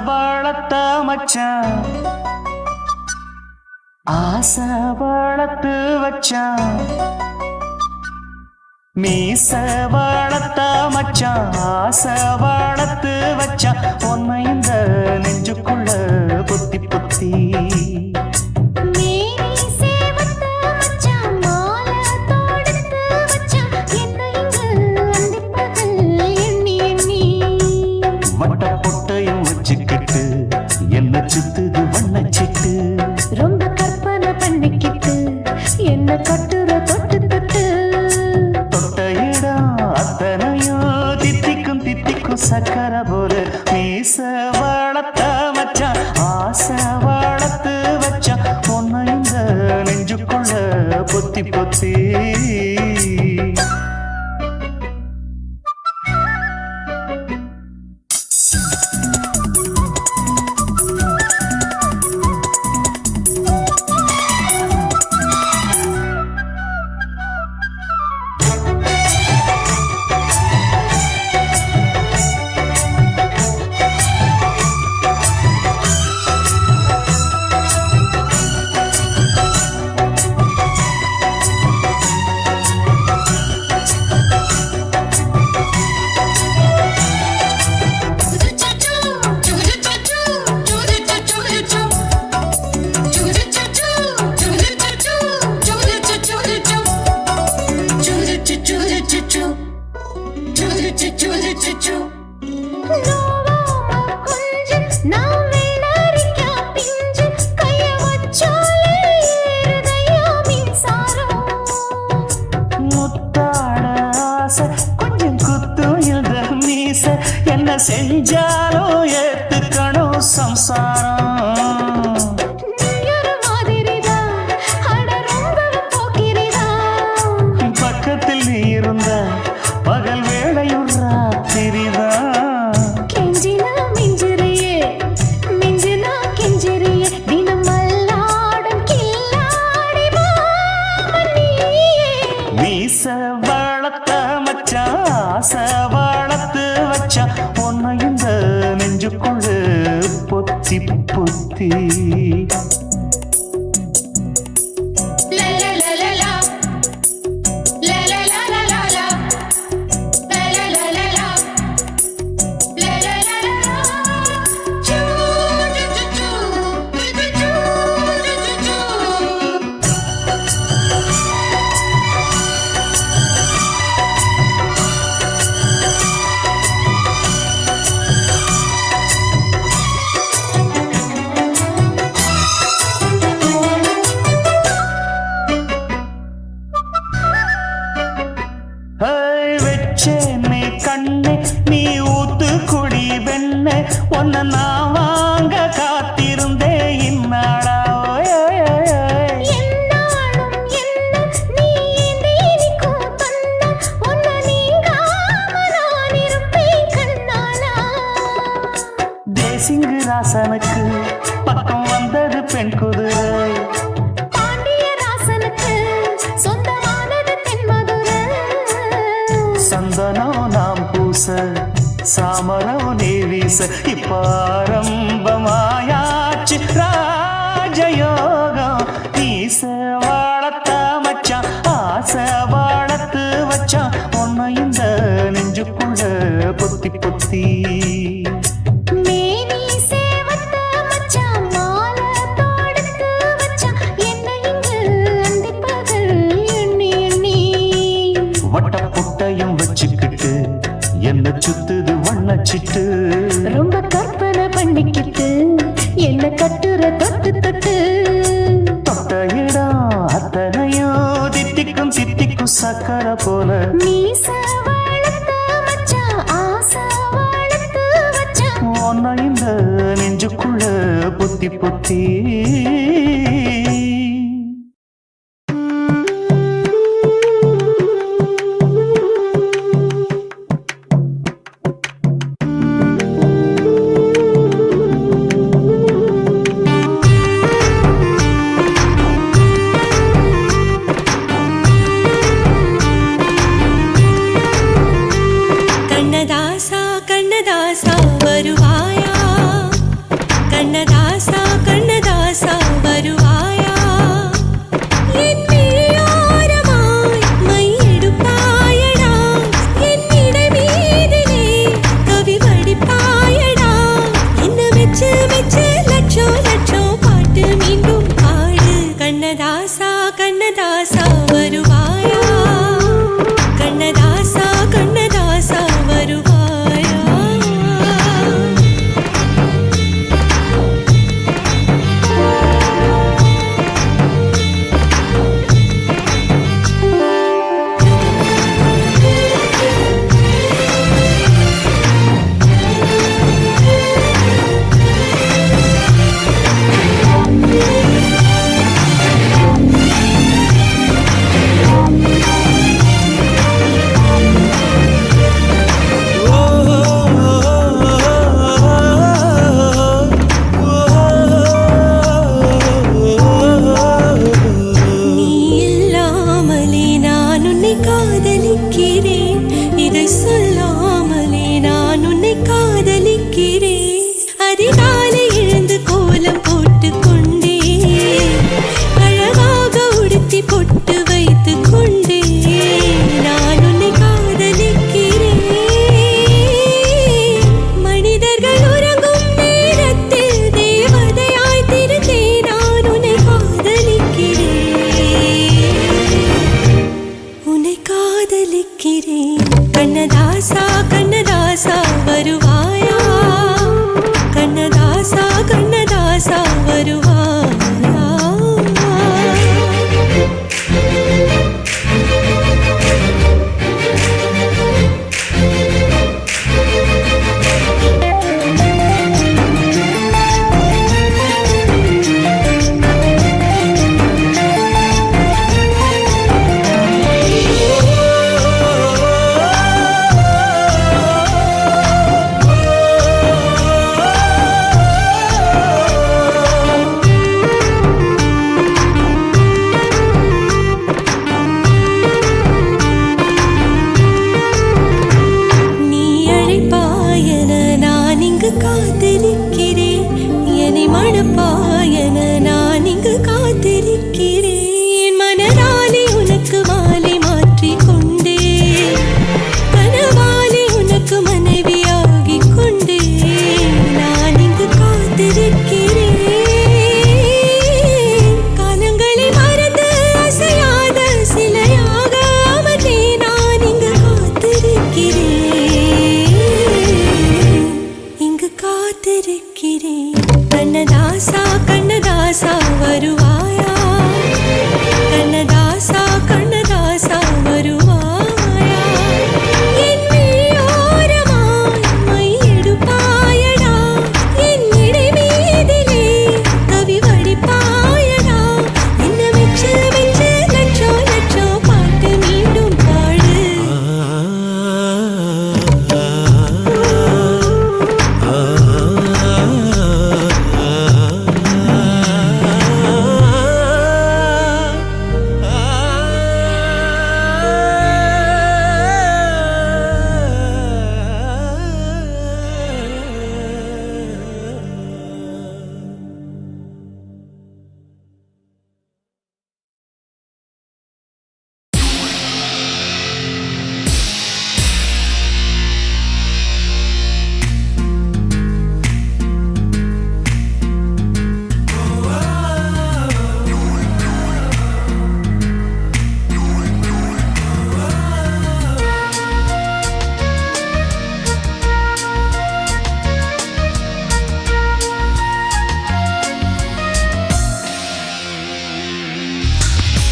வளர்த்த மச்சான் ஆசை வளர்த்து வச்சான் மீச வளர்த்த மச்சான் ஆசை வளர்த்து வச்சான் உன்னை இந்த நெஞ்சுக்குள்ள பொத்தி பொத்தி என்ன சுத்துது வண்ணச்சிட்டு ரொம்ப கற்பனை பண்ணிக்கிட்டு என்ன கட்டுற தொட்டு தொட்டு தொட்ட இடம் அத்தனையோ தித்திக்கும் தித்திக்கும் சக்கர போல மீச வளர்த்த மச்சான் ஆசை வளர்த்து வச்சான் உன்னை இந்த நெஞ்சுக்குள்ள பொத்தி பொத்தி கொஞ்சம் குத்தும் இந்த மீச என்ன செஞ்சாலும் ஏத்துக்கணும் சம்சாரம் பக்கத்தில் நீ இருந்த பகல் வேளையும் ராத்திரிதான் கெஞ்சினா மிஞ்சிரியே மிஞ்சினா கெஞ்சிரியே தினம் மல்லாடும் கில்லாடி மாமணியே மீச வளர்த்த மச்சான் ஆசை வளர்த்து வச்சான் உன்னை இந்த நெஞ்சுக்குள்ள பொத்தி பொத்தி வெச்சேனே கண்ணே நீ ஊத்து குடி வெண்ணே உன்னை நான் வாங்க காத்திருந்தே இந்நாடா தேசிங்கு ராசனுக்கு பக்கம் வந்தது பெண் குதிரை சந்தனம் நாம் பூச சாமரம் நீ வீச இப்பாரம்பமாயாச்சு ராஜயோகம் நீச வளர்த்த மச்சான் ஆசை வளர்த்து வச்சான் உன்னை இந்த நெஞ்சுக்குள்ள பொத்தி பொத்தி வச்சுக்கிட்டு என்ன சுத்துது வண்ணச்சிட்டு ரொம்ப கற்பனை பண்ணிக்கிட்டு என்ன கட்டுற தொட்டு தொட்டு தொட்ட இடம் அத்தனையோ தித்திக்கும் தித்திக்கும் சக்கர போல மீச வளர்த்த மச்சான் ஆசை வளர்த்து வச்சான் உன்னை இந்த நெஞ்சுக்குள்ள பொத்தி பொத்தி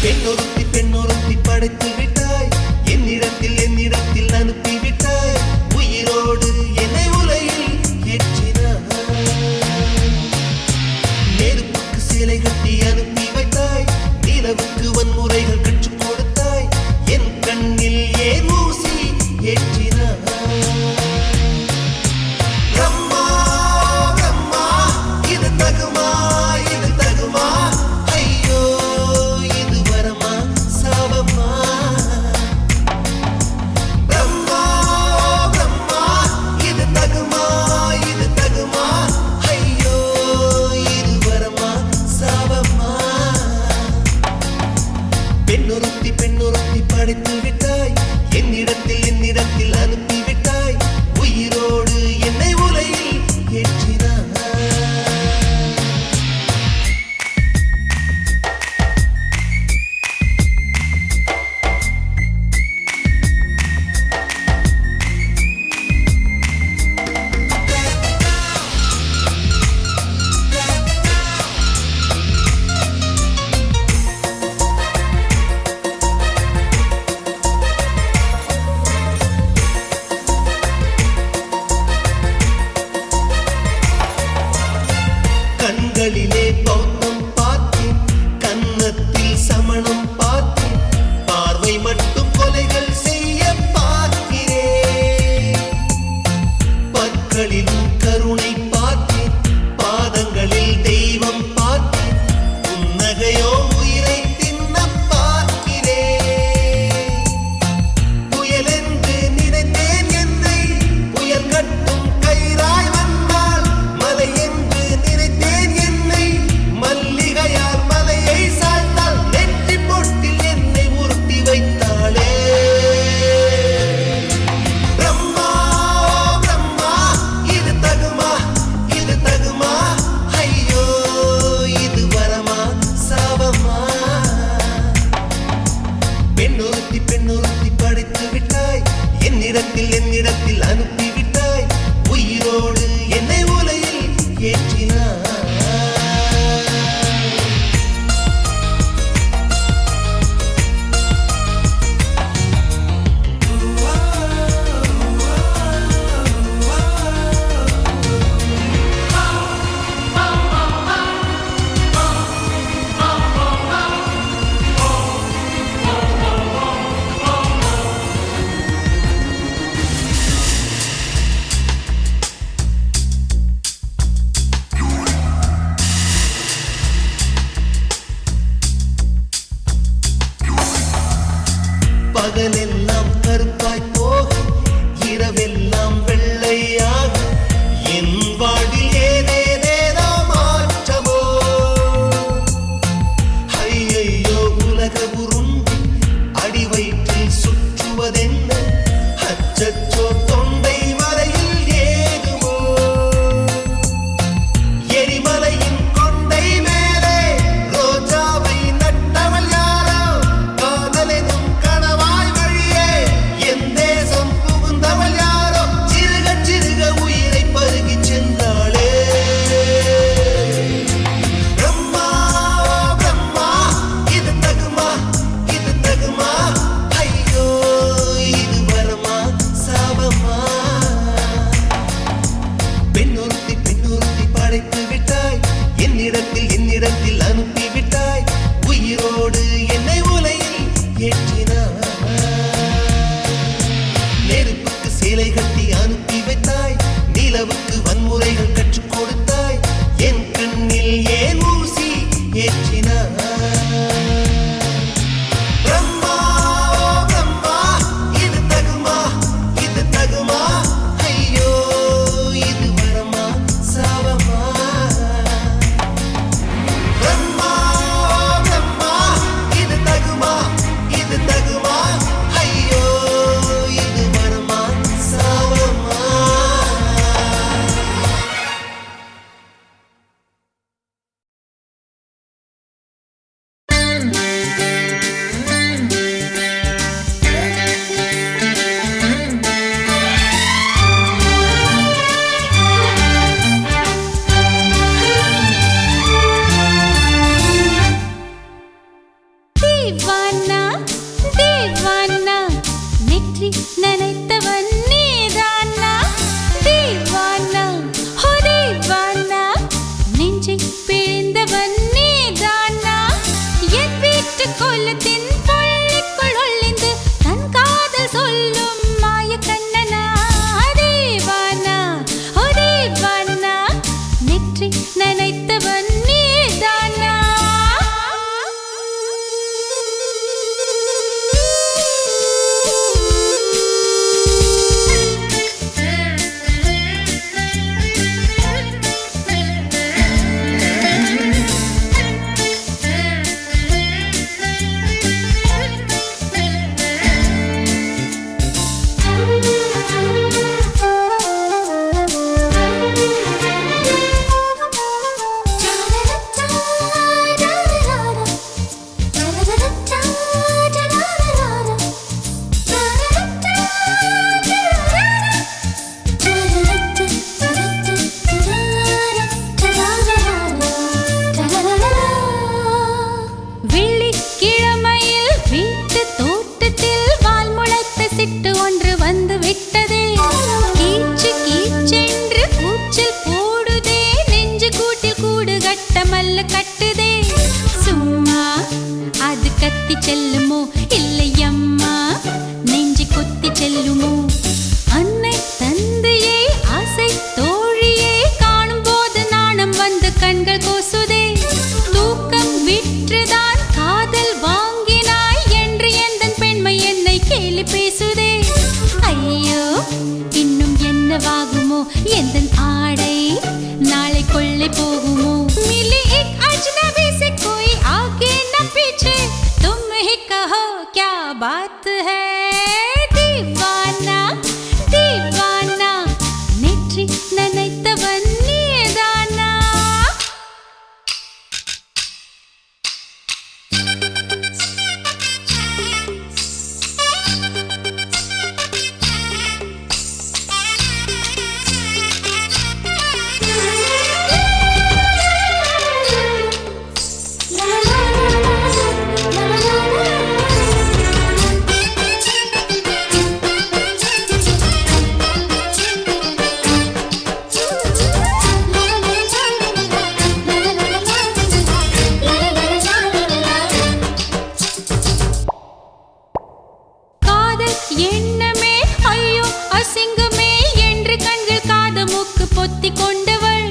பெண்ணொருத்தி பெண்ணொருத்தி படைத்து விட்டாய் என்னிடத்தில் அனுப்பிவிட்டாய் உயிரோடு என்னை உலையில் ஏற்றினாய் நெருப்புக்கு சிலை கட்டி அனுப்பி வைத்தாய் நிலவுக்கு வன்முறைகள் கற்றுக் கொடுத்தாய் என் கண்ணில் ஏன் ஊசி ஏற்றினாய் பிரம்மா பிரம்மா இது தகுமா இது தகுமா ஐயோ இது வரமா சாபமா பிரம்மா பிரம்மா இது தகுமா இது தகுமா ஐயோ இது வரமா சாபமா பெண்ணொருத்தி பெண்ணொருத்தி படைத்து விட்டாய் என்னிடத்தில் அனுப்பி விட்டாய் உயிரோடு என்னை உலையில் ஏற்றினாய் கண்களிலே பௌத்தம் பார்த்தேன் கன்னத்தில் சமணம் பார்த்தேன் பார்வை மட்டும் கொலைகள் செய்ய பார்க்கிறேன் பற்களிலும் கருணை பார்த்தேன் பாதங்களில் தெய்வம் பார்த்தேன் புன்னகையோ உயிரை தின்ன பார்க்கிறேன் புயலென்று நினைத்தேன் என்னை புயல் கட்டும் கயிறாய் வந்தால் மலை என்று நினைத்தேன் என்னை மல்லிகையால் மலையை சாய்த்தால் நெற்றி பொட்டில் என்னை உருட்டி வைத்தாளே பிரம்மா பிரம்மா இது தகுமா இது தகுமா ஐயோ இது வரமா சாபமா பெண்ணொருத்தி பெண்ணொருத்தி படைத்து விட்டாய் என்னிடத்தில் அனுப்பி விட்டாய் உயிரோடு என்னை உலையில் ஏற்றினாய் பகலெல்லாம் கருப்பாய் போக இரவெல்லாம் வெள்ளையாக என் வாழ்வில் ஏதேதேதோ மாற்றமோ ஐயையோ உலக உருண்டி அடி வயிற்றில் சுற்றுவதென்ன அச்சச்சோ தொண்டை வரையில் ஏகுமோ எரிமலையின் கொண்டை மேலே ரோஜாவை நட்டவள் யாரோ காதலெனும் கணவாய் வழியே தீவானா தீவானா நெற்றி நனைத்தவன் நீதானா தீவானா ஹோ தீவானா நெஞ்சை பிழிந்தவன் நீதானா என் வீட்டு கொல்லத்தின் பள்ளிக்குள் ஒளிந்து தன் காதல் சொல்லும் மாய கண்ணனா தீவானா ஹோ தீவானா நெற்றி நனைத்தவன் நீதானா வெள்ளிக்கிழமையில் வீட்டு தோட்டத்தில் வால் முளைத்த சிட்டு ஒன்று வந்து விட்டதே கீச்சு கீச்சென்று கூச்சல் போடுதே நெஞ்சு கூட்டில் கூடு கட்ட மல்ல கட்டுதே சும்மா அது கத்தி செல்லுமோ இல்லையம்மா நெஞ்சு கொத்தி செல்லுமோ அன்னை தந்தையே ஆசை தோழியே காணும் போது நாணம் வந்து கண்கள் கோசுதே தூக்கம் விற்றுதான் காதல் வாங்கினாய் என்று எந்தன் பெண்மை என்னை கேலி பேசுதே ஐயோ இன்னும் என்னவாகுமோ எந்தன் ஆடை நாளை கொள்ளை போகுமோ मिली एक अजनबी से कोई आगे न पीछे तुम ही कहो क्या बात है दीवाना दीवाना நெற்றி நனைத்தவன் நீதானா காதல் எண்ணமே ஐயோ அசிங்கமே என்று கண்கள் காது மூக்கு பொத்தி கொண்டவள்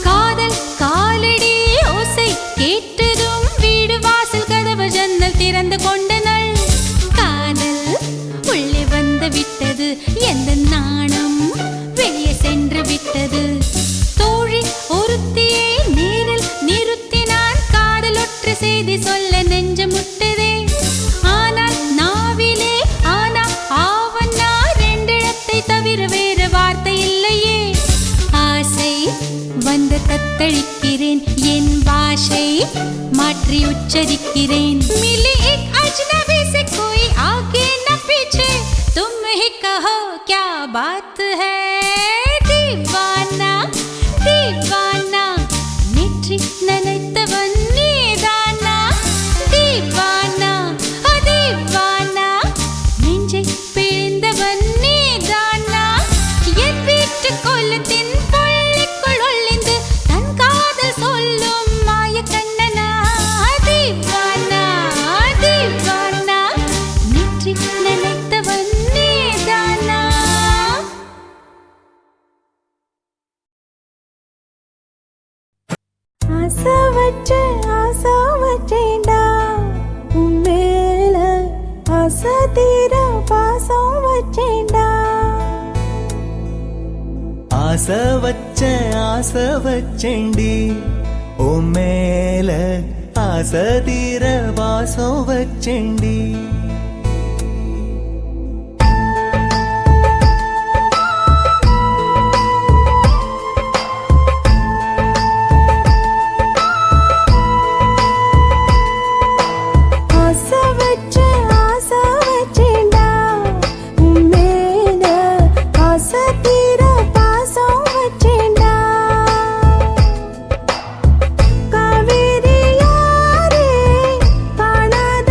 காதல் காலடி ஓசை கேட்டதும் வீடு வாசல் கதவு ஜன்னல் திறந்து கொண்டனள் காதல் உள்ளே வந்து விட்டது எந்த நாணம் வெளியே சென்று விட்டது தோழி ஒருத்தியை நேரில் நிறுத்தினான் காதல் ஒற்ற செய்தி சொல்ல நெஞ்சு முட்டதே ஆனால் நாவிலே ஆனா ஆவன்னா ரெண்டிடத்தை தவிர வேறு வார்த்தை இல்லையே ஆசை வந்து தத்தளிக்கிறேன் என் பாஷை மாற்றி உச்சரிக்கிறேன் मिली एक अजनबी से कोई आगे न पीछे तुम ही कहो क्या बात है दीवाना दीवाना நெற்றி நனைத்தவன் நீதானா தீவானா தீவானா நெஞ்சை பிழிந்தவன் நீதானா என் வீட்டு கொல்லத்தின் பள்ளிக்குள் ஒளிந்து தன் காதல் சொல்லும் மாய கண்ணனா தீவானா தீவானா நெற்றி நனைத்தவன் நீதானா ஆசை வச்சேன்டா உன் மேல ஆசை தீர பாசம் வச்சேன்டா ஆசை வச்சேண்டி உன் மேல ஆசை தீர வாசம் வச்சேண்டி காவேரி யாரே காணாத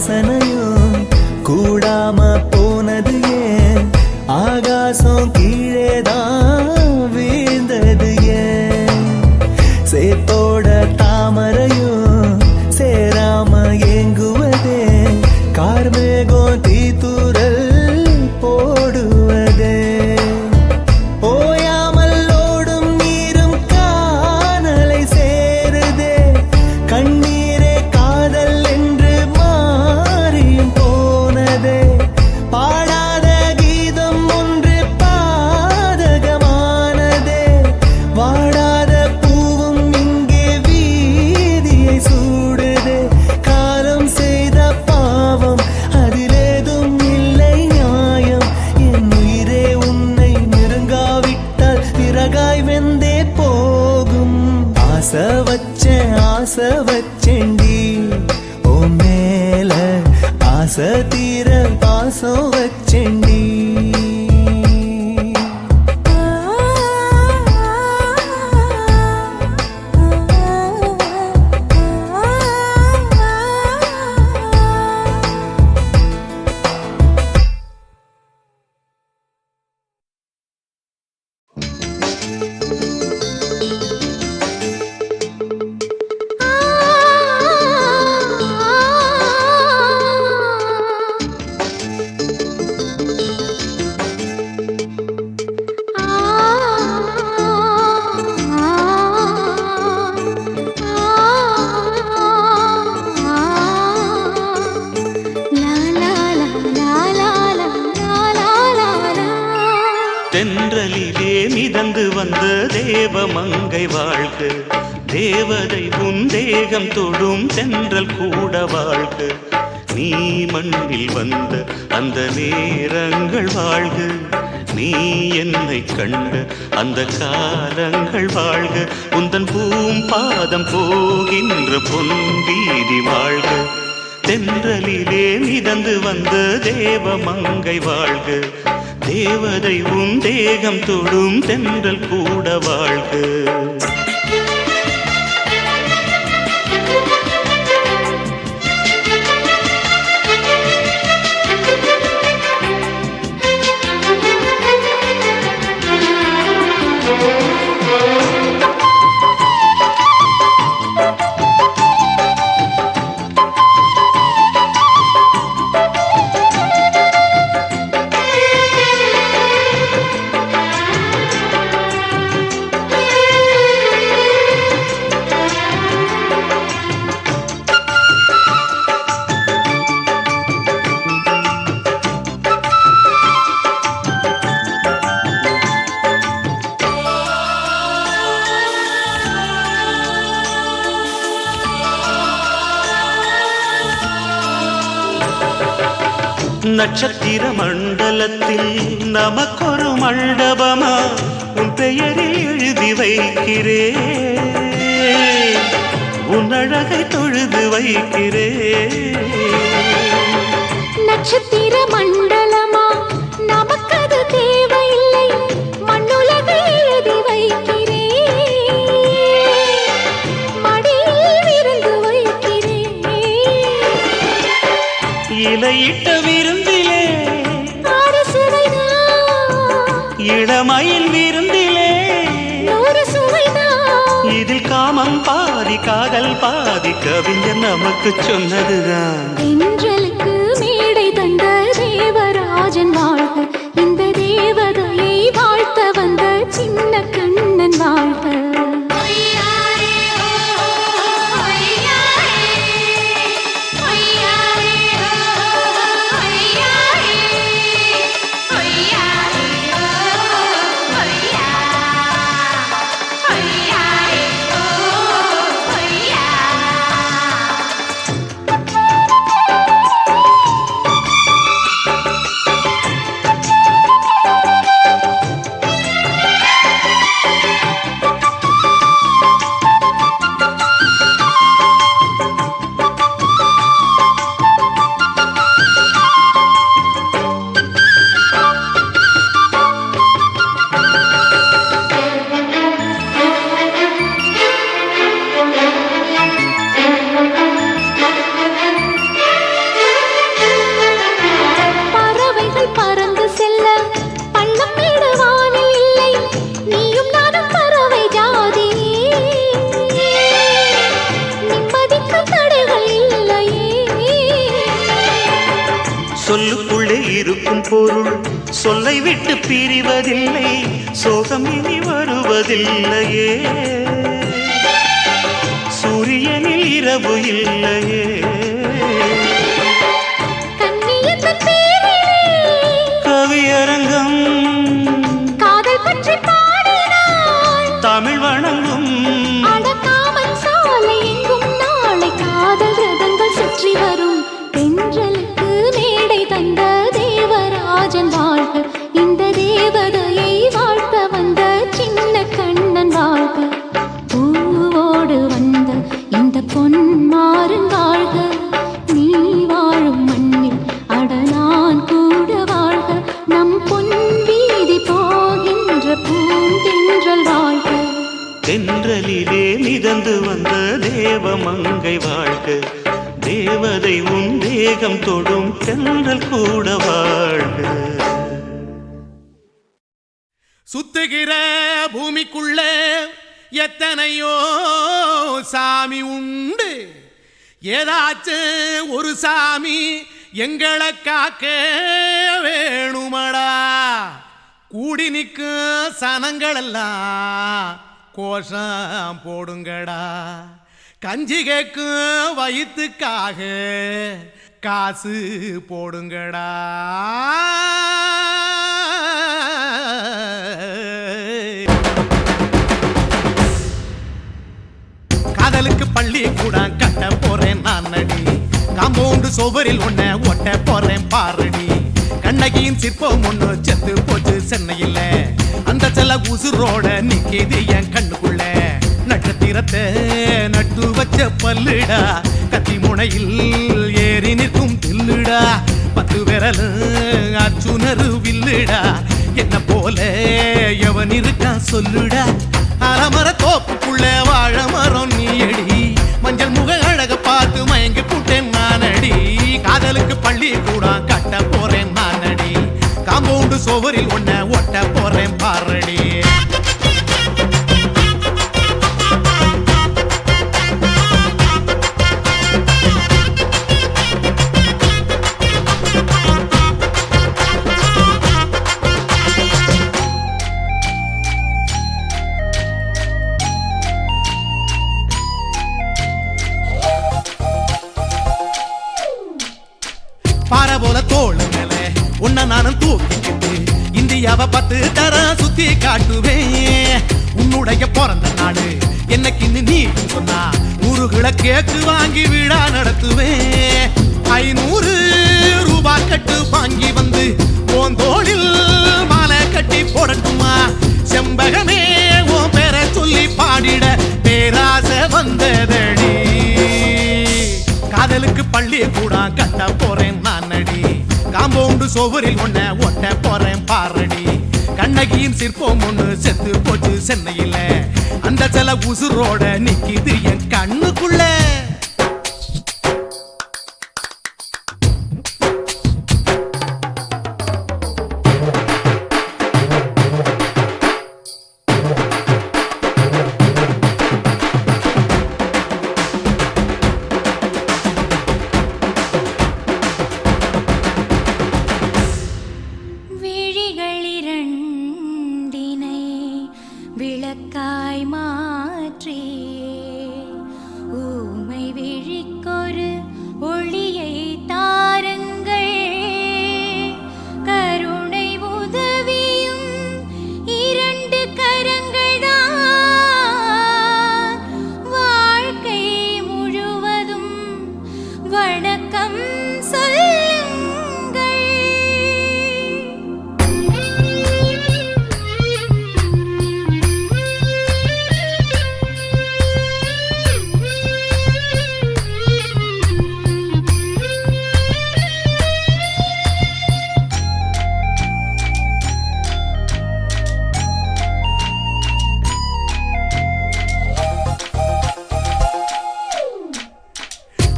வாசனையும் கூடாம போனது ஏன் ஆகாசம் கீழேதான் வீழ்ந்தது ஏன் சேத்தோட தாமரையும் சேராம ஏங்குவதே கார்மேகம் தீத்துரல் போடுவதே ஓயாமல் ஓடும் நீரும் காணலை சேருதே கண்ணீரே காதல் என்று மாறியும் போனதே பாடாத கீதம் ஒன்று பாதகமானதே வாடாத பூவும் இங்கே வீதியை சூடுதே காலம் செய்த பாவம் அதிலேதும் இல்லை நியாயம் என் உயிரே உன்னை நெருங்காவிட்டால் விறகாய் வெந்தே போகும் ஆசை வச்சேன்டி ஓ மேல ஆசை தீர பாசம் வச்சேன்டி தென்றலிலே மிதந்து வந்த தேவமங்கை வாழ்க தேவதை உன் தேகம் தொடும் தென்றல் கூட வாழ்க நீ மண்ணில் வந்த அந்த நேரங்கள் வாழ்க நீ என்னை கண்ட அந்த காலங்கள் வாழ்க உந்தன் பூம்பாதம் போகின்ற பொன் வீதி வாழ்க தென்றலிலே மிதந்து வந்த தேவமங்கை வாழ்க தேவதை உன் தேகம் தொடும் தென்றல் கூட வாழ்க நட்சத்திர மண்டலத்தில் நமக்கொரு மண்டபமா உன் பெயரில் எழுதி வைக்கிறேன் உன் அழகை தொழுது வைக்கிறேன் நட்சத்திர மண்டலமா நமக்கது தேவையில்லை மண்ணுலகை எழுதி வைக்கிறேன் மடியில் விருந்து வைக்கிறேன் இலையிட்ட விருந்திலே ஆறு சுவைதான் இளமயில் விருந்திலே நூறு சுவைதான் இதில் காமம் பாதி காதல் பாதி கவிஞர் நமக்கு சொன்னதுதான் தென்றலுக்கு மேடை தந்த தேவராஜன் வாழ்க இந்த தேவதையை வாழ்த்த வந்த சின்ன கண்ணன் வாழ்க சொல்லுக்குள்ளே இருக்கும் பொருள் சொல்லை விட்டு பிரிவதில்லை, சோகம் இனி வருவதில்லையே, சூரியனில் இரவு இல்லையே. கண்ணியத்தின் பேரிலே கவியரங்கம் காதல் பற்றி பாடினாள், தமிழ் வணங்கும் அடக்காமன் சாலை எங்கும் நாளை காதல் ரதங்கள் சுற்றி வரும். தென்றலுக்கு மேடை தந்த தேவராஜன் வாழ்க, இந்த தேவதையை வாழ்த்த வந்த சின்ன கண்ணன் வாழ்க. பூவோடு வந்த இந்த பொன்மாறன் வாழ்க, நீ வாழும் மண்ணில் அடலான் கூட வாழ்க. நம் பொன் வீதி போகின்ற பூந்தென்றல் வாழ்க. தென்றலிலே மிதந்து வந்த தேவமங்கை வாழ்க, தேவதை உன் தேகம் தொடும் தென்றல் கூட வாழ்க. சுத்துகிற பூமிக்குள்ள எத்தனையோ சாமி உண்டு, ஏதாச்சும் ஒரு சாமி எங்களை காக்க வேணுமடா. கூடி நிற்கும் சனங்களெல்லாம் கோஷம் போடுங்கடா. கஞ்சி கேக்கும் வயிற்றுக்காக காசு போடுங்கடா. காதலுக்கு பள்ளி கூட கட்ட போறேன் நான் நடி, காம்பவுண்டு சோபரில் ஒன்ன ஒட்ட போறேன் பாரடி. கண்ணகியின் சிற்பம் ஒண்ணு செத்து போச்சு சென்னையில், அந்த செல்ல உசுரோட நிக்கிது என் கண்ணுக்குள்ள. நட்சத்திரத்தை நட்டு வச்ச பல்லுடா, கத்தி முனையில் ஏறி நிற்கும் தில்லுடா. 10 விரல் அச்சுணரு வில்லுடா, என்ன போல எவன் இருக்கான் சொல்லுடா. அலமர தோப்புக்குள்ள வாழ மரம் நீயடி, மஞ்சள் முக அழக பார்த்து மயங்கி புட்டேன் நானடி. காதலுக்கு பள்ளி கூட கட்ட போறேன் நானடி, காம்பவுண்டு சோவரில் ஒன்ன ஒட்ட போறேன் பாரடி. பாறை போல தோள் மேல உன்ன நானும் தூக்கிக்கிட்டு இந்தியாவை 10 தரம் சுத்தி காட்டுவேன். உன்னுடைய பிறந்த நாடு என்னைக்கு நீ சொன்னா 100 கேக்கு வாங்கி விழா நடத்துவேன். 500 ரூபாய் கட்டு வாங்கி வந்து போந்தோளில் மாலை கட்டி போடட்டுமா. செம்பகமே உன் பேரை சொல்லி பாடிட பேராசை வந்ததடி. காதலுக்கு பள்ளி கூட கட்ட போறேன் நானடி, காம்பவுண்டு சோவரில் ஒன்ன ஒட்ட போறேன் பாரடி. கண்ணகியின் சிற்பம் ஒண்ணு செத்து போச்சு சென்னையில், அந்த சில உசுரோட நிக்கிது என் கண்ணுக்குள்ள. விளக்காய் மாற்றி ஊமை விழிக்கொரு ஒளியை தாருங்கள். கருணை உதவியும் 2 கரங்கள் தான், வாழ்க்கை முழுவதும் வணக்கம் சொல்லுங்கள்.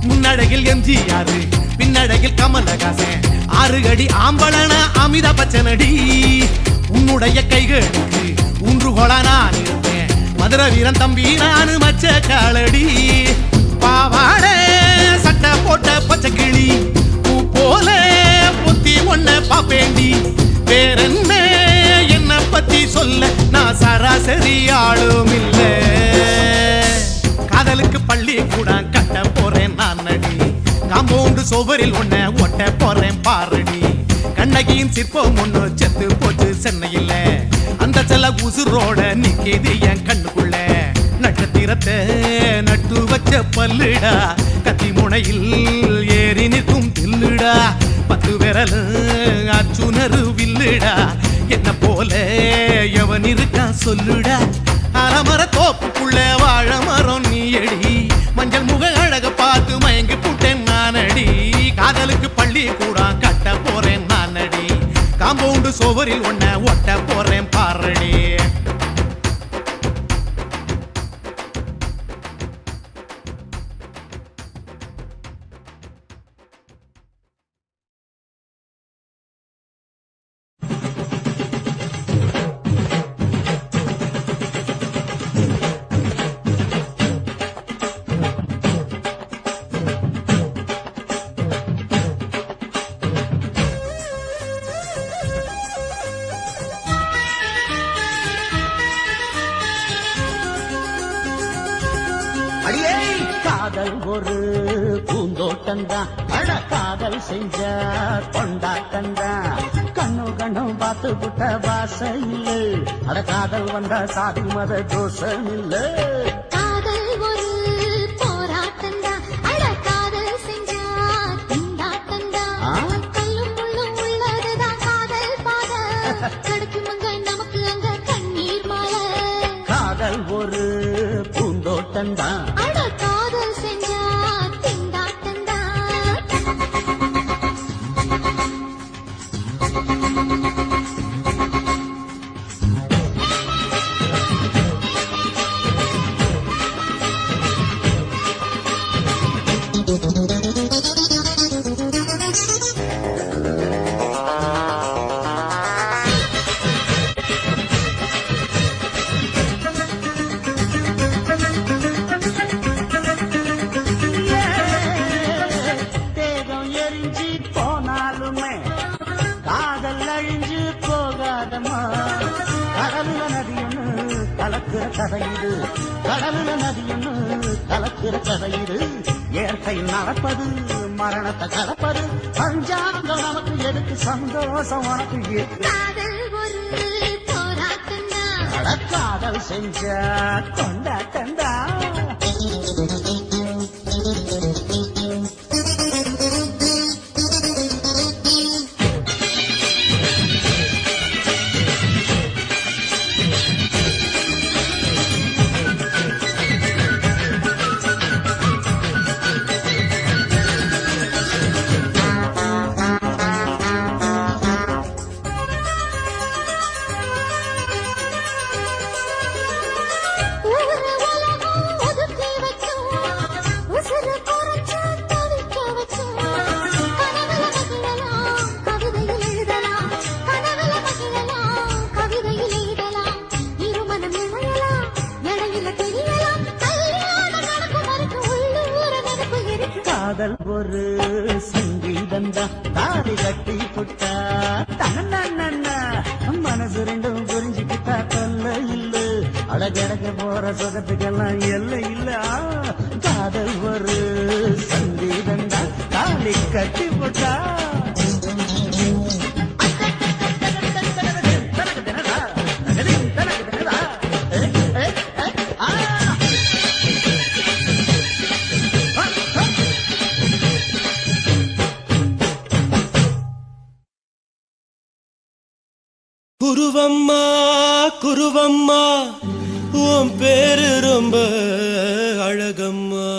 முன்னடையில் எம்ஜிஆர், பின்னடையில் கமலஹாசன், 6 அடி ஆம்பளன அமிதாப் பச்சனடி. உன்னுடைய கைகளுக்கு ஊன்றுகோலா நான் இருப்பேன், மதுரை வீரன் தம்பி நானு மச்ச காலடி. பாவாட சட்டை போட்ட பச்சை கிளி பூ போல ஆளும் இல்ல. காதலுக்கு பள்ளி கூட கட்ட போறேன் நான் அடி. காம்பவுண்டு சுவரில் ஒன்ன ஒட்ட போறேன் பாரடி. கண்ணகியின் சிற்பம் ஒண்ணு செத்து போச்சு சென்னையில. அந்த செல்ல உசுரோட நிக்கிது என் கண்ணுக்குள்ள. நட்சத்திரத்தை நட்டு வச்ச பல்லுடா, கத்தி முனையில் ஏறி நிற்கும் தில்லுடா. 10 விரல் அச்சுணரு வில்லுடா, என்ன போல எவன் இருக்கா சொல்லுடா. அலமர தோப்புக்குள்ள வாழ மரம் நீ அடி. மஞ்சள் முக அழக பார்த்து மயங்கி புட்டேன் நானடி. காதலுக்கு பள்ளி கூட கட்ட போறேன் நானடி. காம்பவுண்டு சுவரில் ஒன்ன ஒட்ட போறேன் பாரடி. அடியே காதல் ஒரு பூந்தோட்டந்தான், அட காதல் செஞ்ச கொண்டாட்டந்தான். கண்ணு கண்ணும் பார்த்து புட்ட வாசம் இல்ல, அட காதல் வந்த சாதி மத தோஷம் இல்ல. காதல் ஒரு போராட்டம்தான், அட காதல் செஞ்சா திண்டாட்டம்தான். கல்லும் முள்ளும் உள்ளதுதான் காதல் பாத, கிடைக்குமங்க நமக்கு அங்க கண்ணீர் மாலை. காதல் ஒரு பூந்தோட்டந்தான், அட காதல் செஞ்சா திண்டாட்டம்தான். தேகம் எரிஞ்சு போனாலுமே காதல் அழிஞ்சு போகாதமா. கடலுல நதியொன்னு கலக்கிற கதையிடு, கடலுல நதியொன்னு கலக்கிற கதையிடு. இயற்கை நடப்பது மரணத்தை கலப்பது, பஞ்சாங்கம் நமக்கு எதுக்கு, சந்தோஷம் உனக்கு எதுக்கு. காதல் ஒரு போராட்டம்தான், அட காதல் செஞ்ச கொண்டாட்டந்தா. ஊரு உலகம் ஒதுக்கி வச்சோம், உசுரு குறைச்சு தவிக்க வச்சோம். கனவுல மகிழலாம், கவிதையில் எழுதலாம். கனவுல மகிழலாம், கவிதையில் எழுதலாம். இருமனம் இணையலாம், இடையில தெரியலாம். கல்யாணம் நடக்கும் வரைக்கும் உள்ளூர நினைப்பு இருக்கு. காதல் ஒரு சங்கீதந்தா, தாடி கட்டி புட்டா தன்னா மனசு ரெண்டும் புரிஞ்சுக்கிட்டா தொல்ல இல்ல. அழகழக போற சுகத்துக்கெல்லாம் எல்லை இல்ல. காதல் ஒரு சங்கீதந்தா, தாடி கட்டி புட்டா. குருவம்மா குருவம்மா உன் பேரு ரொம்ப அழகம்மா.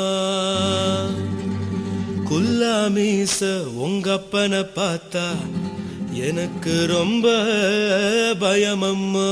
குல்லாமீச உங்கப்பனை பார்த்தா எனக்கு ரொம்ப பயமம்மா.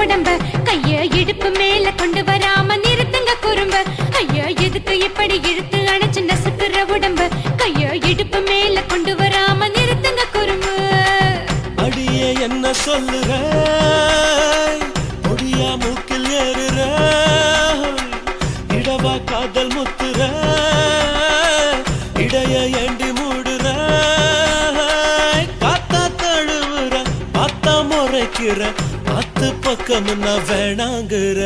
உடம்ப கைய இடுப்பு மேல கொண்டு வராம நிறுத்துங்க குறும்ப. ஐயா எதுக்கு இப்படி இழுத்து அணைச்சு நசுக்குற உடம்ப கைய இடுப்பு மேல கொண்டு வராம நிறுத்துங்க குறும்பு. அடியே என்ன சொல்லுற, முடியா மூக்கில் ஏறுற, இடவா காதல் முத்துற, இடைய ஏண்டி மூடுற, காத்தா தழுவுற, பார்த்தா முறைக்கிற, பத்து பக்கம் நான் வேணாங்குற.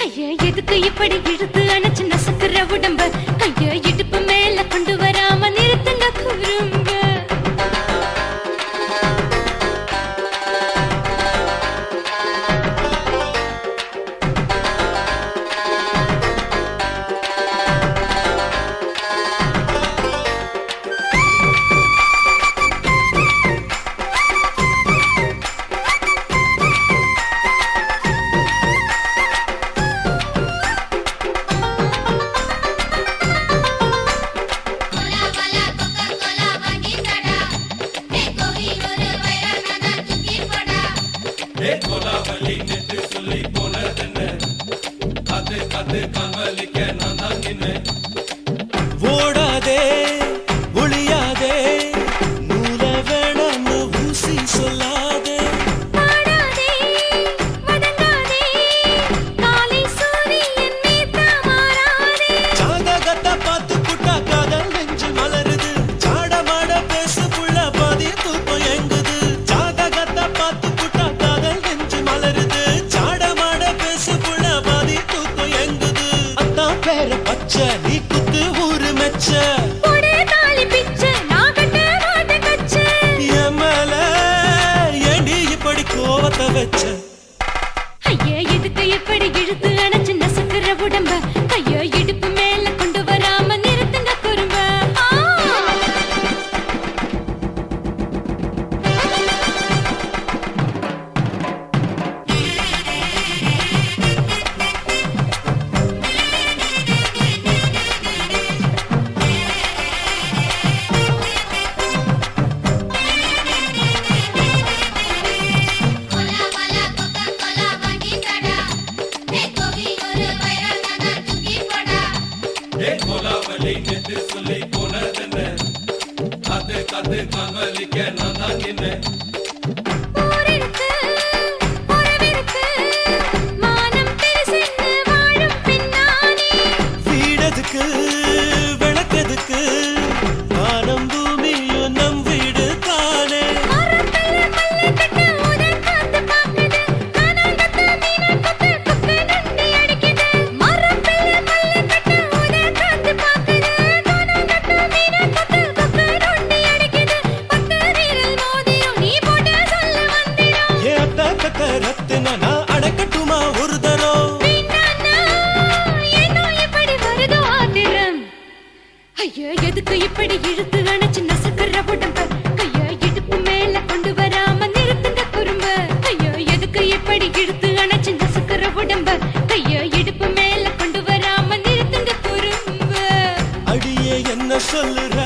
ஐயா எதுக்கு இப்படி இழுத்து அணைச்சு நசுக்குற உடம்ப கைய இடுப்பு மேல கொண்டு வராம நிறுத்துங்க குறும்ப. ஓடாதே ஒளியாதே, நூல வேணான்னு ஊசி சொல்லாதே. பாடாதே வதங்காதே, காலை சூரியன் மீதா மாறாதே. ஜாதகத்தை பார்த்து புட்டா காதல் நெஞ்சு மலருது, சாடமாட பேசு புள்ள பாதி தூக்கம் எங்குது. ஜாதகத்தை பார்த்து புட்டா காதல் நெஞ்சு மலருது, சாடமாட பேசு புள்ள பாதி தூக்கம் எங்குது. அத்தான் பேர பச்சை நீ குத்து ஊரு மெச்ச, போடு தாலி பிச்சை, நான் கட்ட மாட்டேன் கச்சை. என் மேல ஏண்டி இப்படி கோவத்தை வச்ச. ஐயா எதுக்கு இப்படி இழுத்து அணைச்சு நசுக்குற உடம்ப கைய இடுப்பு மேல கொண்டு வராம நிறுத்துங்க குறும்ப. ஊரிருக்கு, உறவிருக்கு, மானம் பெருசென்னு வாழும் பின்னானே. வீடதுக்கு விளக்கதுக்கு, வானம் பூமியும் நம் வீடு தானே. மரத்துல மல்லி கட்டு உதர் காத்து பாக்குது, கானாங்கத்து மீனா கொத்து கொக்கு நொண்டி அடிக்குது. மரத்துல மல்லி கட்டு உதர் காத்து பாக்குது, கானாங்கத்து மீனா கொத்து கொக்கு நொண்டி அடிக்குது. பத்து வீரல் மோதிரம் நீ போட்டு சொல்ல வந்திடும். ஏ அத்த கத்த ரத்தின நான் அடக்கட்டுமா ஒரு தரம். வேண்டான்னா, ஏனோ இப்படி வருதோ ஆத்திரம். ஐயா எதுக்கு இப்படி இழுத்து அணைச்சு நசுக்குற உடம்ப கைய இடுப்பு மேல கொண்டு வராம நிறுத்துங்க குறும்ப. ஐயா எதுக்கு இப்படி இழுத்து அணைச்சு நசுக்குற உடம்ப கைய இடுப்பு மேல கொண்டு வராம நிறுத்துங்க குறும்ப. அடியே என்ன சொல்லுற,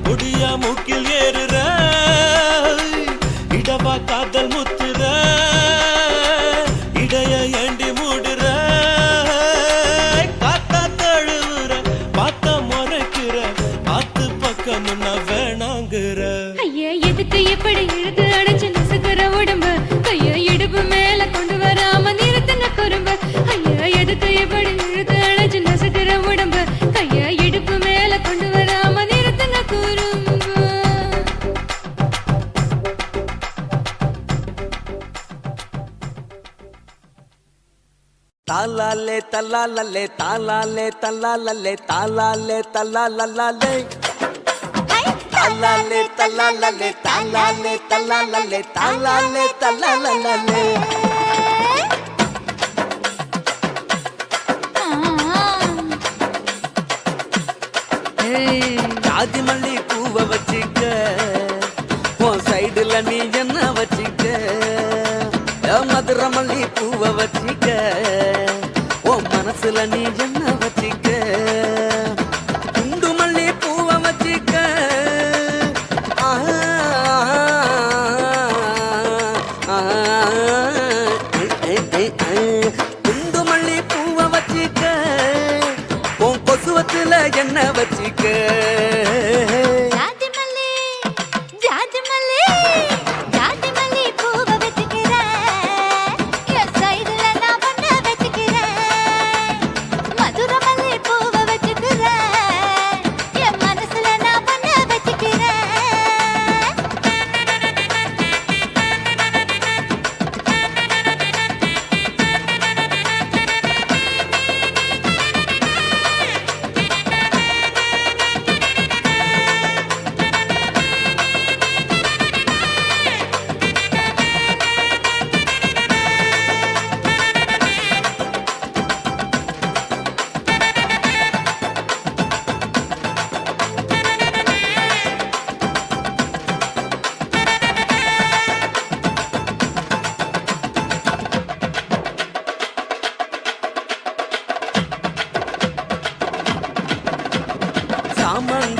முடியா மூக்கில் ஏறுற, இடவா காதல் முத்துற, இடைய ஏண்டி மூடுற, காத்தா தழுவுற, பார்த்த முறைக்கிற, பார்த்து பக்கம் நான் வேணாங்குற. ஐயா எதுக்கு இப்படி இழுத்து அணைச்சு நசுக்குற உடம்ப கைய இடுப்பு மேல கொண்டு வராம நிறுத்துங்க குறும்ப. ஐயா எதுக்கு இப்படி இழுத்து அணைச்சு நசுக்குற உடம்ப கைய இடுப்பு மேல கொண்டு வராம நிறுத்துங்க குறும்ப. தாலாலே தல்லாலல்லே தாலாலே தல்லாலல்லே தாலாலே தல்லாலல்லே தாலாலே தல்லாலல்லே தாலாலே தல்லாலல்லே தாலாலே தல்லாலல்லே. ஜாதி மல்லி பூவை வச்சுக்க, உன் சைடுல நீ என்ன வச்சுக்க, மதுரை மல்லி பூவை வச்சுக்க, உன் மனசுல நீ என்ன வச்சுக்க, குண்டு மல்லி பூவை வச்சுக்க, ஆ, ஆ, ஆ, ஆ,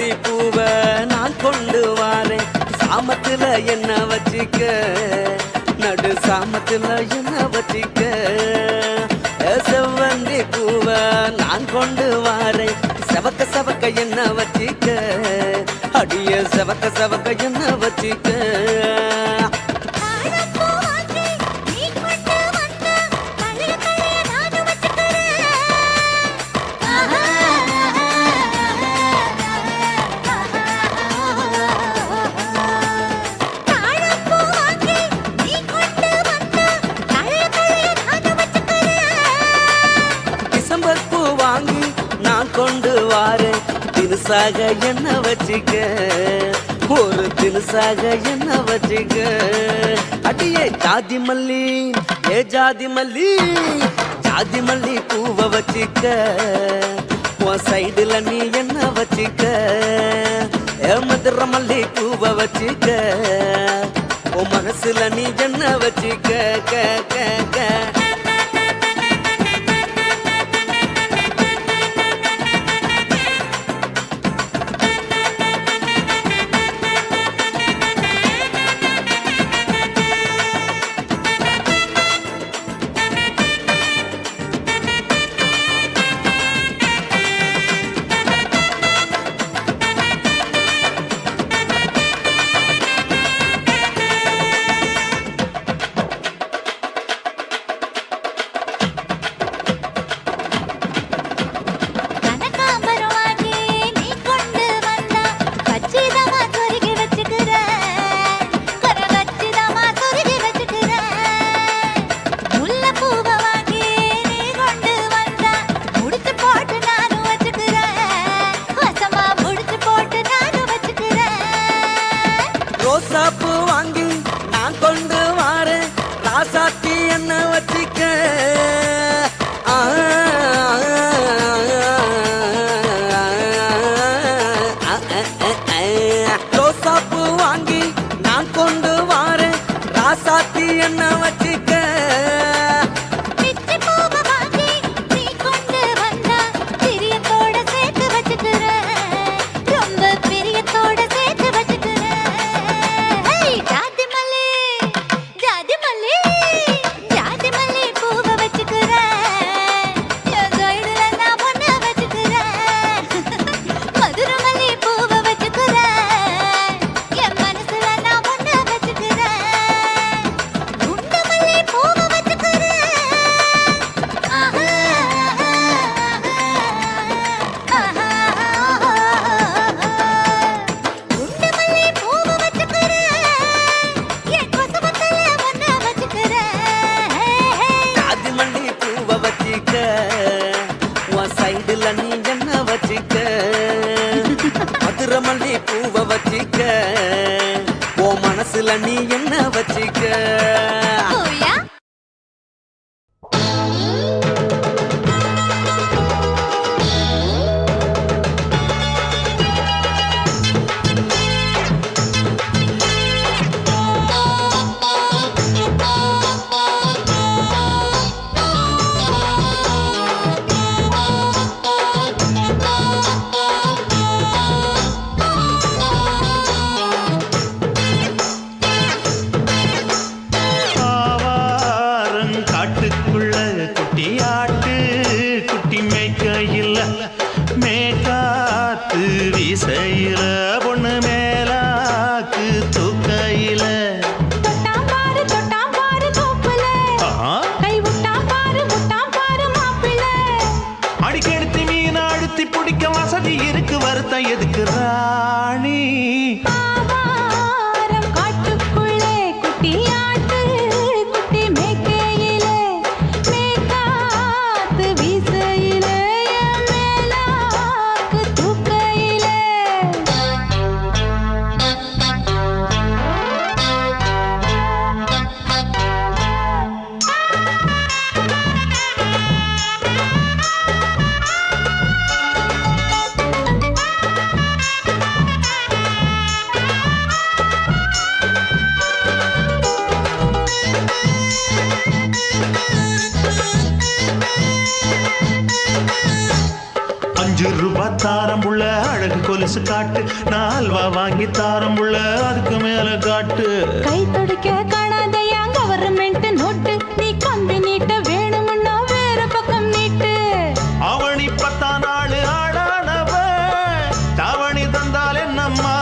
செவ்வந்தி பூவ நான் கொண்டு வாரேன் சாமத்துல என்ன வச்சிக்க நடு சாமத்துல என்ன வச்சிக்க செவ்வந்தி பூவ நான் கொண்டு வாரேன் செவக்க செவக்க என்ன வச்சிக்க அடிய செவக்க செவக்க என்ன வச்சிக்க கொண்டு வாரேன் தினுசாக என்ன வச்சிக்க ஒரு தினுசாக என்ன வச்சிக்க அடியே ஜாதி மல்லி ஏ ஜாதி மல்லி ஜாதி மல்லி பூவ வச்சிக்க உன் சைடுல நீ என்ன வச்சிக்க ஏ மதுர மல்லி பூவ வச்சிக்க உன் மனசுல நீ என்ன வச்சிக்க க க க ரோசாப்பூ வாங்கி நான் கொண்டு வாரேன் ராசாத்தி என்ன வச்சிக்க ரோசாப்பூ வாங்கி நான் கொண்டு வாரேன் ராசாத்தி என்ன வச்சிக்க சைடுல நீ என்ன வச்சிக்க மதுர மல்லி பூவ வச்சிக்க ஓ மனசுல நீ என்ன வச்சிக்க கொலுசு காட்டு நான் அல்வா வாங்கி தாரம் புள்ள அதுக்கு மேல காட்டு கை துடிக்க காணாதையா கவர்மெண்ட் நோட்டு நீ கம்பி நீட்ட வேணும்னா வேற பக்கம் நீட்டு அவனி 10 நாள் ஆடானவ தாவணி தந்தால் என்னம்மா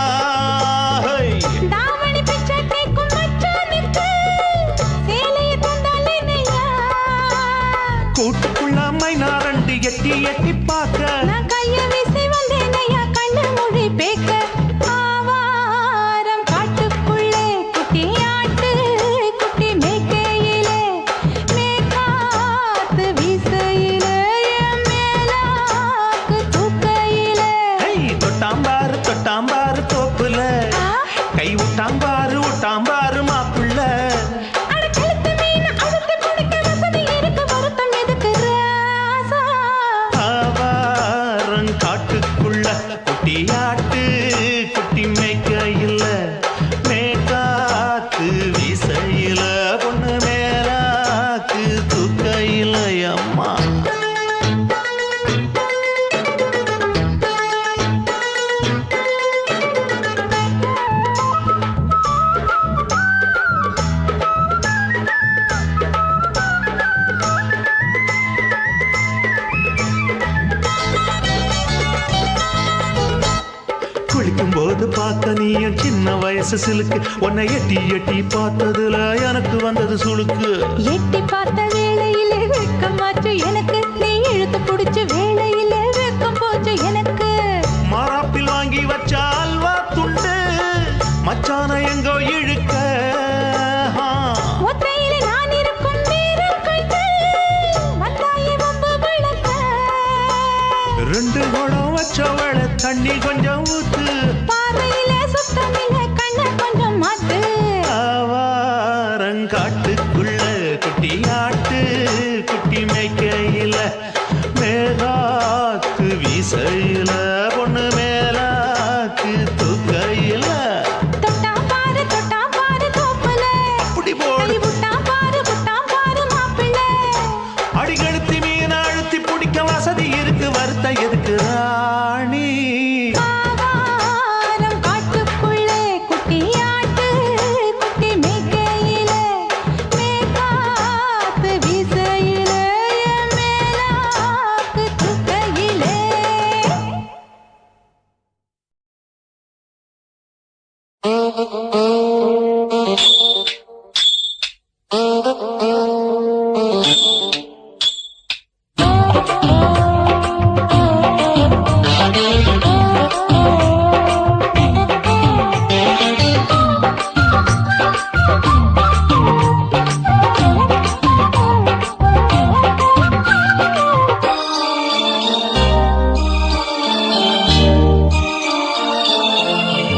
தாவணி பிச்சை கேக்கும் மச்சானுக்கு சேலையை தந்தால் என்னையா கூட்டுக்குள்ள மைனாரண்டி எட்டி எட்டி பார்க்க நான் கைய வீசி வந்தேனையா கண்ணு மொழி பேக்க ஆவாரம் காட்டுக்குள்ளே குட்டி ஆட்டு குட்டி மேய்க்கையிலே மேற்காத்து வீசையிலே என் மேலாக்கு தூக்கையிலே தொட்டாம்பாரு தோப்புல கை விட்டாம்பாரு மாப்புள்ள அட கழுத்து மீன் அழுத்து பிடிக்க வசதி இருக்கு வருத்தம் எதுக்கு ராசா ஆவாரம் காட்டுக்குள்ள குட்டியாட்டு குட்டி மேய்க்கையில் மேற்காத்து வீசையில பொண்ணு மேலாக்கு தூக்கையில் அம்மா குளிக்கும் போது பார்த்த நீயும் சின்ன வயசு சிலுக்கு உன்னை எட்டி எட்டி பார்த்ததுல எனக்கு வந்தது சுளுக்கு எட்டி பார்த்த வேளையிலே வெட்கமாச்சு எனக்கு நீ இழுத்து புடிச்ச வேளையிலே வெட்கம் போச்சு எனக்கு மாறாப்பில் வாங்கி வச்ச அல்வா துண்டு மச்சான எங்கோ இழுக்க ஒத்தையிலே நான் இருக்கும் நேரம் கண்டு வந்தாயே வம்பு விளக்க 2 குடம் வச்சவள தண்ணி கொஞ்சம் ஊத்து பார்வையிலே சுத்தமில்லை கண்ண கொஞ்சம் மாத்து ஆவாரங்காட்டுக்குள்ள குட்டியாட்டு குட்டி மேய்க்கையில மேலாக்கு வீசையில பொண்ணு மேலாக்கு தூக்கையில தொட்டா பாரு தோப்புல அப்படி போடு கை விட்டா பாரு மாப்பிள்ளை அடிகழுத்தி மீன் அழுத்தி பிடிக்க வசதி இருக்கு வருத்த எதுக்கு ராணி ஆவாரம் காட்டுக்குள்ளே குட்டி ஆட்டு குட்டி மேய்க்கையிலே மேற்காத்து வீசையிலே என் மேலாக்கு தூக்கையிலே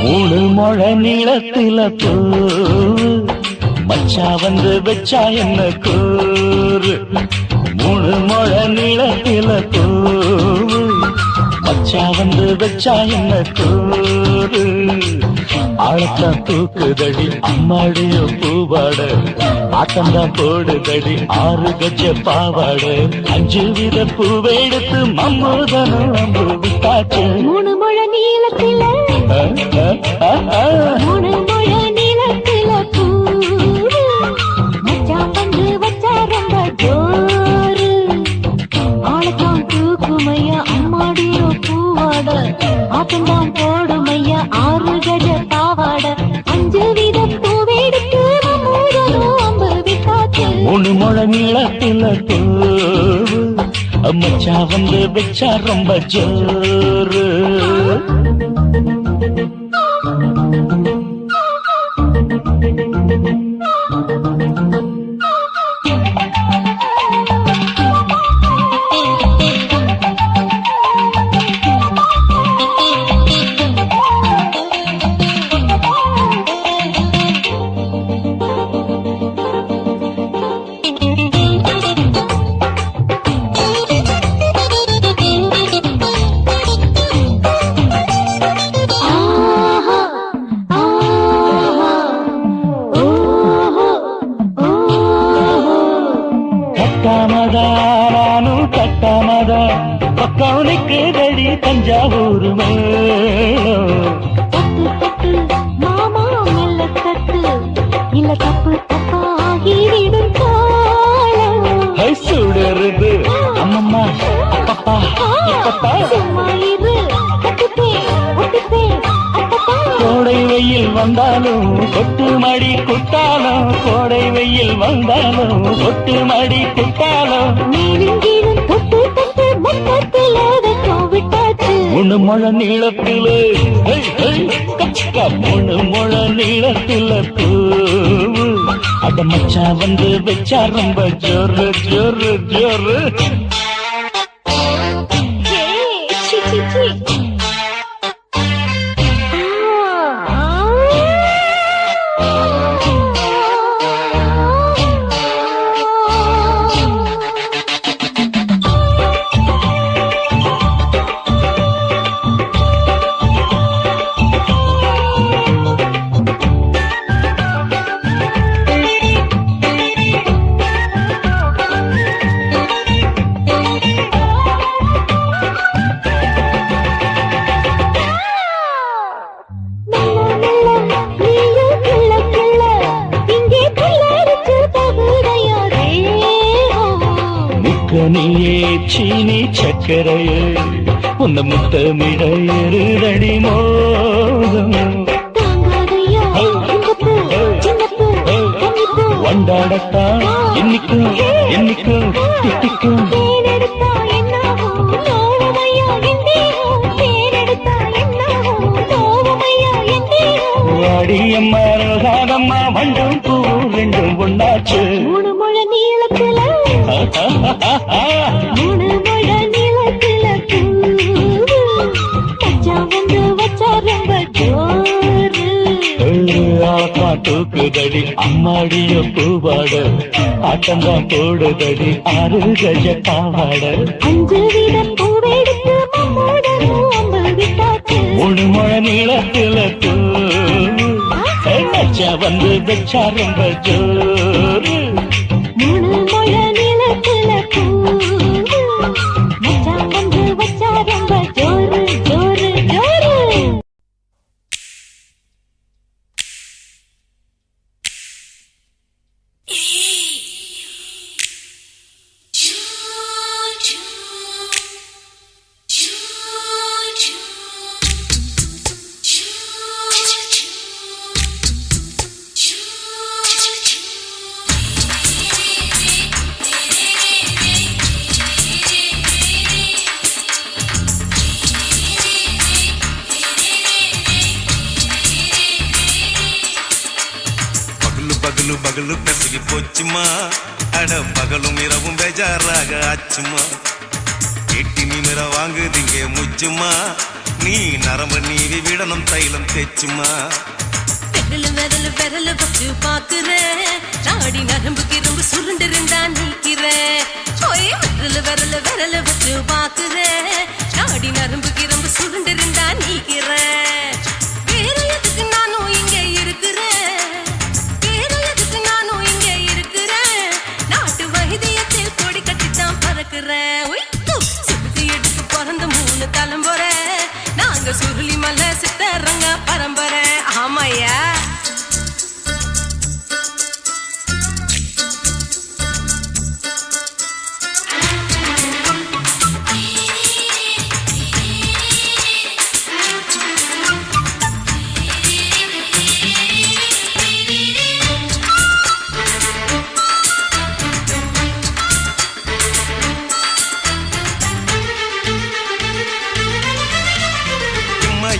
மூணு முழ நீளத்தில பூ மச்சா வந்து வச்சா என்ன கூறு 3 முழ நீளத்தில பூ மச்சா வந்து வச்சா என்ன கூறு ஆழத்தான் தூக்குதடி அம்மாடியோ பூவாட ஆட்டந்தான் போடுதடி 6 கஜ பாவாட 5 வித பூவெடுத்து மம்மூதனும் அம்பு விட்டாச்சு 3 முழ நீளத்தில 3 முழ நீளத்தில பூ மச்சான் வந்து வச்சா ரொம்ப ஜோரு ஆளத்தான் தூக்குமையா அம்மாடியோ பூவாட ஆட்டந்தான் போடுமையா 6 கஜ பாவாட 5 வித பூவெடுத்து மம்மூதனும் அம்பு விட்டாச்சு 3 முழ நீளத்தில பூ மச்சா வந்து வச்சா ரொம்ப ஜோரு கட்டாமதா நானும் கட்டாமதா பக்கவனுக்கு தடி தஞ்சாவூர் மேளம். தட்டு தட்டு மாமா மெல்ல தட்டு இல்ல தப்பு தப்பாகிவிடும் காலம் சுடருது அம்மம்மா அப்பப்பா இப்பப்பா சும்மா இரு கட்டுப்பே ஒட்டுப்பே அப்பப்பா கோடை வெயில் வந்தாலும் கொட்டு மடி குட்டாலும் கோடை வெயில் வந்தாலும் கொட்டு மடி குட்டாலும் மேலும் கீழும் தொட்டு தொட்டு மொத்தத்தில் எதைக்கும் விட்டாச்சு முழு முழ நீளத்தில முழு முழ நீளத்தில பூவு அத மச்சா வந்து வச்சா ரொம்ப ஜோரு ஜோரு ஜோரு. சி சி சி நீயே சீனி சக்கரையே உந்த முத்தமிட எருதடி மோகம் வண்டாடத்தான் என்னைக்கும் என்னைக்கும் திட்டிக்கும் வாடியம்மா ரோசாதம்மா மண்டும் பூ ரெண்டும் ஒண்ணாச்சு மூணு முழ நீளத்துல மூணு முழ நீளத்துல மச்சா வந்து வச்சா ரொம்ப ஜோரு தூக்குதடி அம்மாடிய பூவாட ஆட்டந்தான் போடுதடி 6 கஜ பாவாட 5 வீதம் பூவெடுத்து மம்மோட நோம்பு விட்டாச்சு மூணு முழ நீளத்துல மச்சா வந்து வச்சா ரொம்ப ஜோரு மூணு முழ நீளத்துல மச்சா வந்து வச்சா ரொம்ப ஜோரு ஜோரு ஜோரு பகலு பகலு பெசகி போச்சுமா அட பகலும் இரவும் பேஜாராக ஆச்சுமா எட்டி நிமிர வாங்குதிங்க முச்சுமா நீ நரம்பு நீவி விடணும் தைலம் தேச்சுமா விரலு விரலு வச்சு பாக்குறேன் நாடி நரம்பு கிரம்பு சுருண்டு இருந்தா நீக்கிறேன் விரலு வச்சு பாக்குறேன் நாடி நரம்பு கிரம்பு சுருண்டு இருந்தா நீக்கிறேன் வேற எதுக்கு நானும் இங்க இருக்கிறேன் நாட்டு வைத்தியத்தில் கொடி கட்டித்தான் பறக்குறேன் சுத்தி எடுத்து பிறந்த 3 தலைமுறை நாங்க சுருளி மலை சித்தரங்க பரம்பரை ஆமையா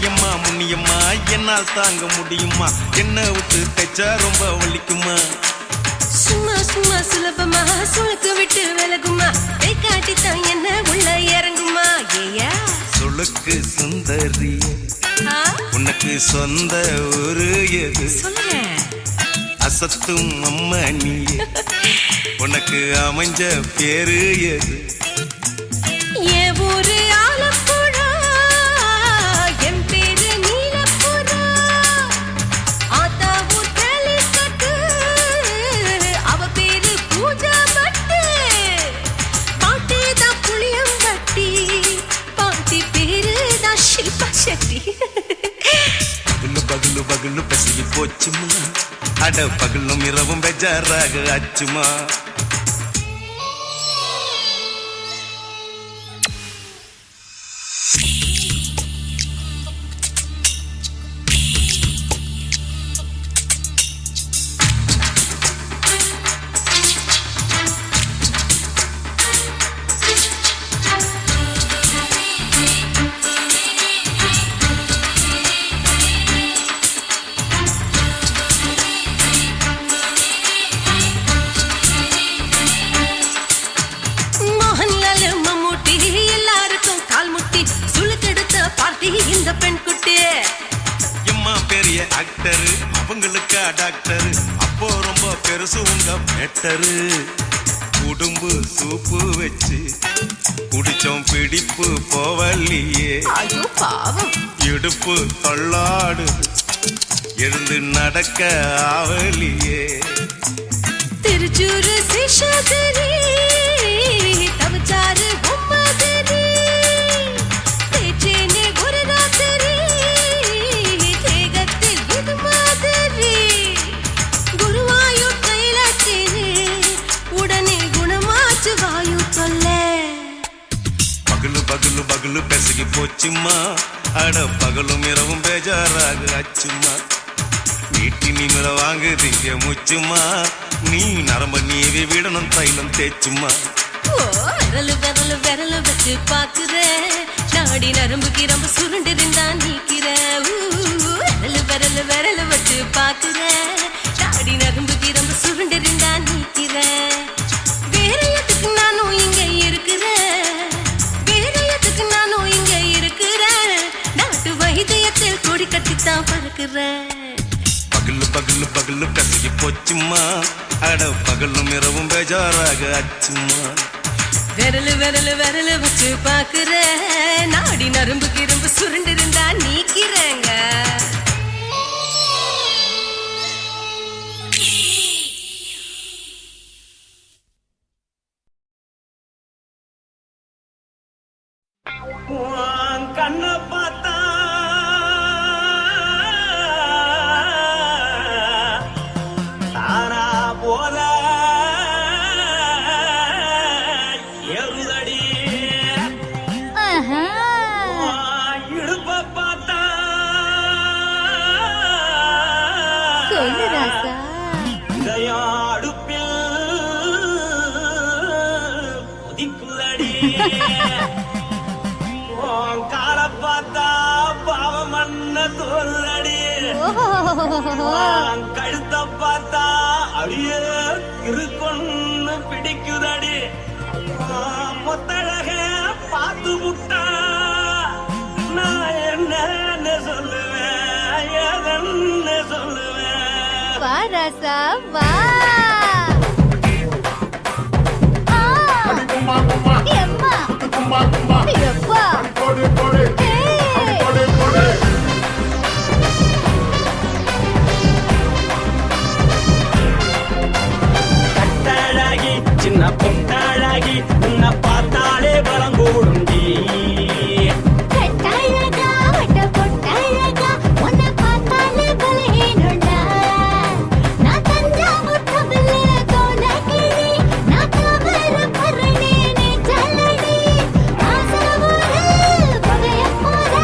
எம்மா முன்னியம்மா என்னால் தாங்க முடியுமா என்ன விட்டு தைச்சா ரொம்ப வலிக்குமா சும்மா சும்மா சுலபமா சுளுக்கு விட்டு விலகுமா கை காட்டித்தான் என்ன உள்ள இறங்குமா ஏயா சுளுக்கு சுந்தரி உனக்கு சொந்த ஊரு எது சொல்றேன் அசத்தும் அம்மா நீ உனக்கு அமைஞ்ச பேரு எது என் ஊரு ஆலப்புழா என் பேரு நீலப்புறா ஆத்தா ஊர் கலிக்கட்டு அவ பேரு பூஜா பட்டு போச்சுமா அட பகலும் இரவும் பெஜாராக ஆச்சுமா மோகன்லால் மம்மூட்டி எல்லாருக்கும் கால் முட்டி சுளுக்கெடுத்த பார்ட்டி இந்த பெண் குட்டி எம்மா பெரிய ஆக்டரு அவங்களுக்கா டாக்டரு அப்போ ரொம்ப பெருசு உங்க மேட்டரு உடும்பு சூப்பு வச்சு குடிச்சோம் பிடிப்பு போவல்லையே ஐயோ பாவம் இடுப்பு தள்ளாடு எழுந்து நடக்க ஆவலியே திருச்சூர் சேஷாதிரி தவச்சாரு பொம்மாதிரி தேச்சேனே ஒரு ராத்திரி தேகத்தில் இது மாதிரி குருவாயூர் கைலாச்சினே உடனே குணமாச்சு வாயு சொல்ல பகலு பகலு பகலு பெசகி போச்சுமா அட பகலும் இரவும் பேஜாராக ஆச்சுமா வீட்டி நிமிர வாங்கு திங்க முச்சுமா நீ நரம்ப நீவி விடணும் தைலம் தேச்சுமா ஓ விரலு விரலு விரலு வச்சு பாக்குறேன் நாடி நரம்பு கிரம்பு சுருண்டு இருந்தா நீக்கிறேன் விரலு விரலு விரலு வச்சு பாக்குறேன் நாடி நரம்பு கிரம்பு சுருண்டு இருந்தா நீக்கிறேன் வேற எதுக்கு நானும் இங்க இருக்கிறேன் வேற எதுக்கு நானும் இங்க இருக்கிறேன் நாட்டு வைத்தியத்தில் கொடி கட்டித்தான் பறக்கிறேன் பகலு பகலு பகலு பெசகி போச்சுமா அட பகலும் இரவும் பேஜாராக ஆச்சுமா விரலு விரலு விரலு வச்சு பாக்குறேன் நாடி நரம்பு கிரம்பு சுருண்டு இருந்தா நீக்கிறேங்க கண்ண பார்த்தா தானா போல எருதடி இடுப்ப பார்த்தா சொல்லு ராசா இதயம் அடுப்பில் உதிக்குதடி கால பார்த்தா பாவம் மண்ண தோல்லடி கழுத்த பார்த்தா அடியே இருக்குன்னு பிடிக்குதடி மொத்தழக பார்த்து விட்டா நான் என்ன சொல்லுவேன் எதன்னு சொல்லுவேன் வா ராசா வா எம்மா எப்பா கட்டாழாகி சின்ன பொட்டாழாகி உன்னை பார்த்தாலே பலம் கூடுண்டி கட்டாழகா வட்ட பொட்டாழகா உன்னை பார்த்தாலே பலஹீனண்டா நான் தஞ்சாவூர் கபிலே கோலகிரி நான் கவர பரணி நீ ஜல்லடி ஆசவூர் பகைய போல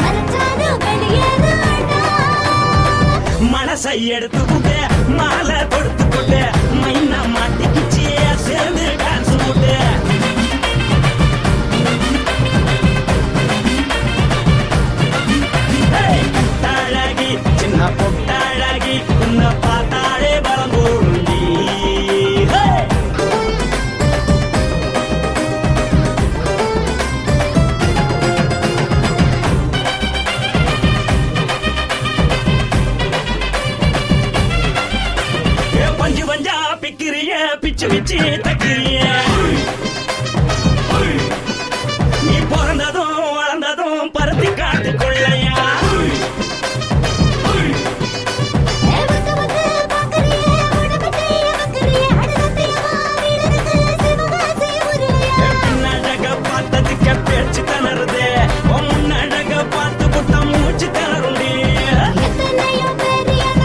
மரச்சாரு வெளியேறாடா மனசை எடுத்துக்கிட்டு மாலை கொடுத்துக்கிட்டு மைனா மாட்டிக்கிச்சு சேர்ந்து டான்ஸ் போட்டு கட்டாழகி சின்ன பொட்டாழகி உன்னை பார்த்தாலே பலம் கூடுண்டி பஞ்சு பஞ்சா பிக்கிறிய பிச்சு பிச்சு தக்கிறிய நீ பிறந்ததும் வளர்ந்ததும் பருத்தி காட்டுக்குள்ளையா வந்து வந்து பாக்கறியே உடம்பத்தைய வக்கறியே அடகத்தையமா வீடுக்கு சிவகாசி முருகையா பின்னழக பார்த்ததுக்கு பேச்சு தளருது முன்னழக பார்த்து புத்தம் மூச்சு தளருண்டி எத்தனையோ பெரியன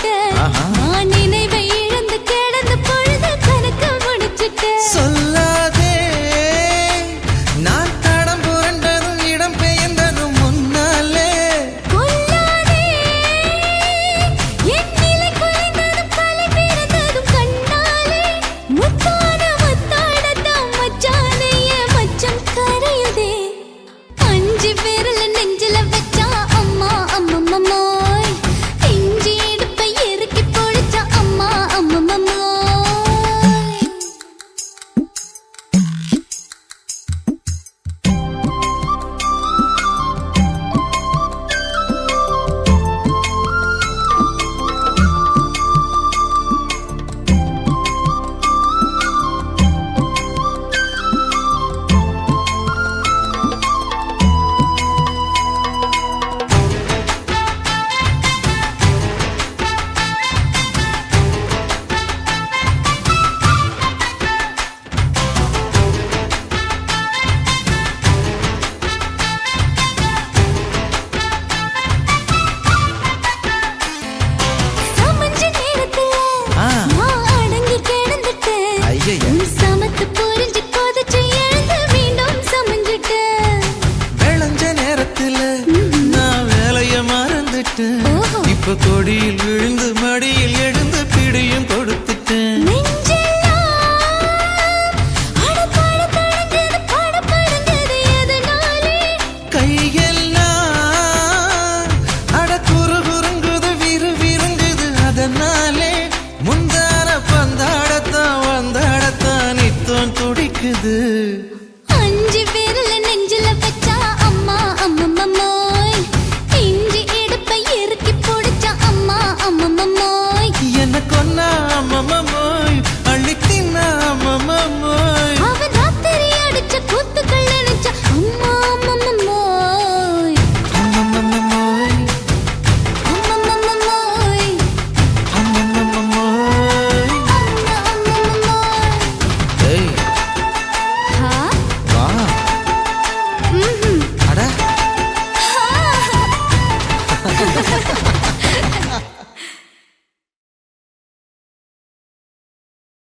போட்ட